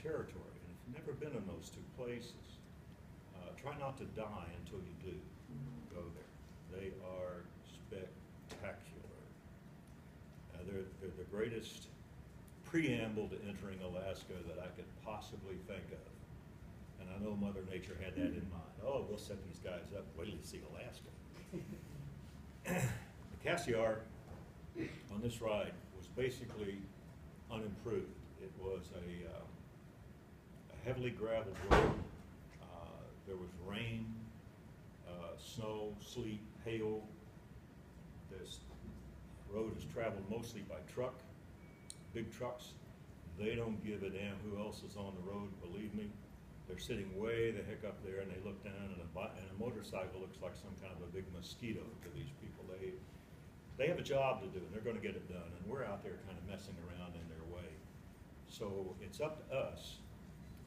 territory. And if you've never been in those two places, try not to die until you do go there. They are spectacular. They're the greatest preamble to entering Alaska that I could possibly think of. And I know Mother Nature had that in mind. Oh, we'll set these guys up, wait till you see Alaska. The Cassiar on this ride was basically unimproved. It was a heavily graveled road. There was rain, snow, sleet, hail. This road is traveled mostly by truck, big trucks. They don't give a damn who else is on the road, believe me. They're sitting way the heck up there, and they look down, and a motorcycle looks like some kind of a big mosquito to these people. They have a job to do, and they're going to get it done, and we're out there kind of messing around in their way. So it's up to us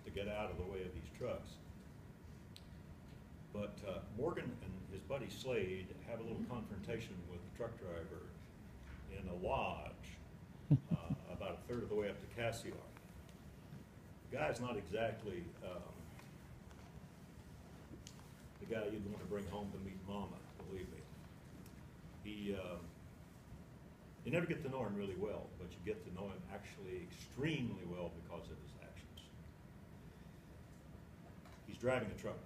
to get out of the way of these trucks. But Morgan and his buddy Slade have a little confrontation with the truck driver in a lodge about a third of the way up to Cassiar. The guy's not exactly the guy you'd want to bring home to meet Mama, believe me. You never get to know him really well, but you get to know him actually extremely well because of his actions. He's driving a truck.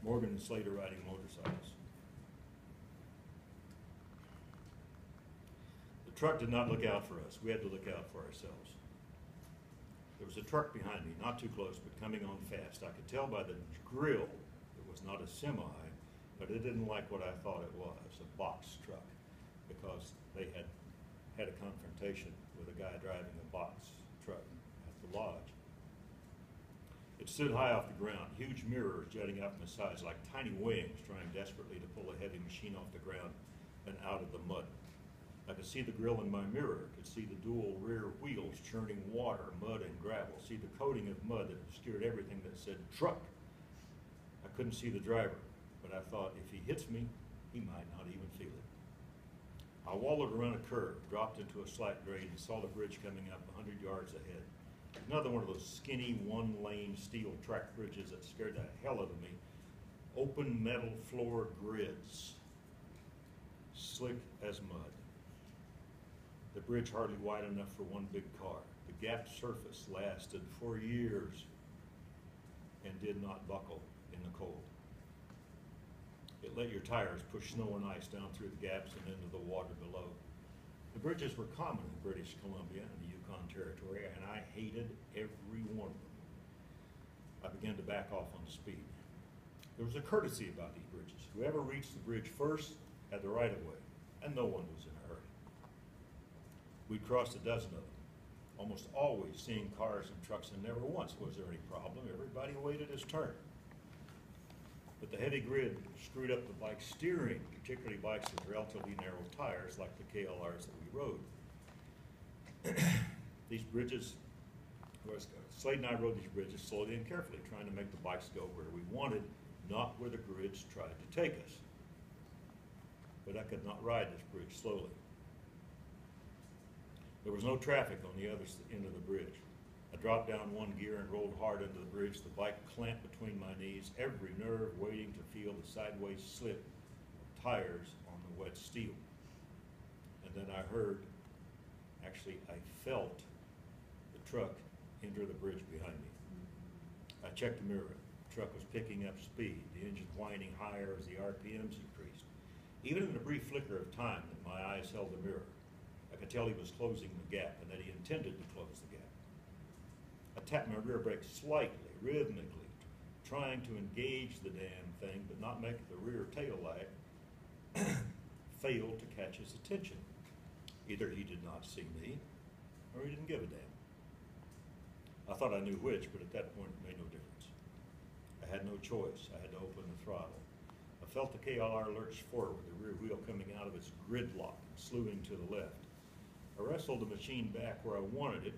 Morgan and Slade are riding motorcycles. The truck did not look out for us. We had to look out for ourselves. There was a truck behind me, not too close, but coming on fast. I could tell by the grill it was not a semi, but it didn't like what I thought it was, a box truck, because they had a confrontation with a guy driving a box truck at the lodge. It stood high off the ground, huge mirrors jutting out from the sides like tiny wings trying desperately to pull a heavy machine off the ground and out of the mud. I could see the grill in my mirror, could see the dual rear wheels churning water, mud, and gravel, see the coating of mud that obscured everything that said truck. I couldn't see the driver, but I thought if he hits me, he might not even feel it. I wallowed around a curve, dropped into a slack grade, and saw the bridge coming up 100 yards ahead. Another one of those skinny, one-lane steel track bridges that scared the hell out of me. Open metal floor grids, slick as mud. The bridge hardly wide enough for one big car. The gapped surface lasted for years and did not buckle in the cold. It let your tires push snow and ice down through the gaps and into the water below. The bridges were common in British Columbia and the Yukon Territory, and I hated every one of them. I began to back off on the speed. There was a courtesy about these bridges. Whoever reached the bridge first had the right of way, and no one was in a hurry. We'd crossed a dozen of them, almost always seeing cars and trucks, and never once was there any problem. Everybody waited his turn. But the heavy grid screwed up the bike steering, particularly bikes with relatively narrow tires like the KLRs that we rode. These bridges, Slade and I rode these bridges slowly and carefully, trying to make the bikes go where we wanted, not where the grids tried to take us. But I could not ride this bridge slowly. There was no traffic on the other end of the bridge. I dropped down one gear and rolled hard into the bridge, the bike clamped between my knees, every nerve waiting to feel the sideways slip of tires on the wet steel. And then I heard, actually I felt the truck enter the bridge behind me. I checked the mirror. The truck was picking up speed, the engine whining higher as the RPMs increased. Even in the brief flicker of time that my eyes held the mirror, I could tell he was closing the gap and that he intended to close the gap. I tapped my rear brake slightly, rhythmically, trying to engage the damn thing but not make the rear tail light fail to catch his attention. Either he did not see me or he didn't give a damn. I thought I knew which, but at that point it made no difference. I had no choice. I had to open the throttle. I felt the KLR lurch forward, the rear wheel coming out of its gridlock and slewing to the left. I wrestled the machine back where I wanted it,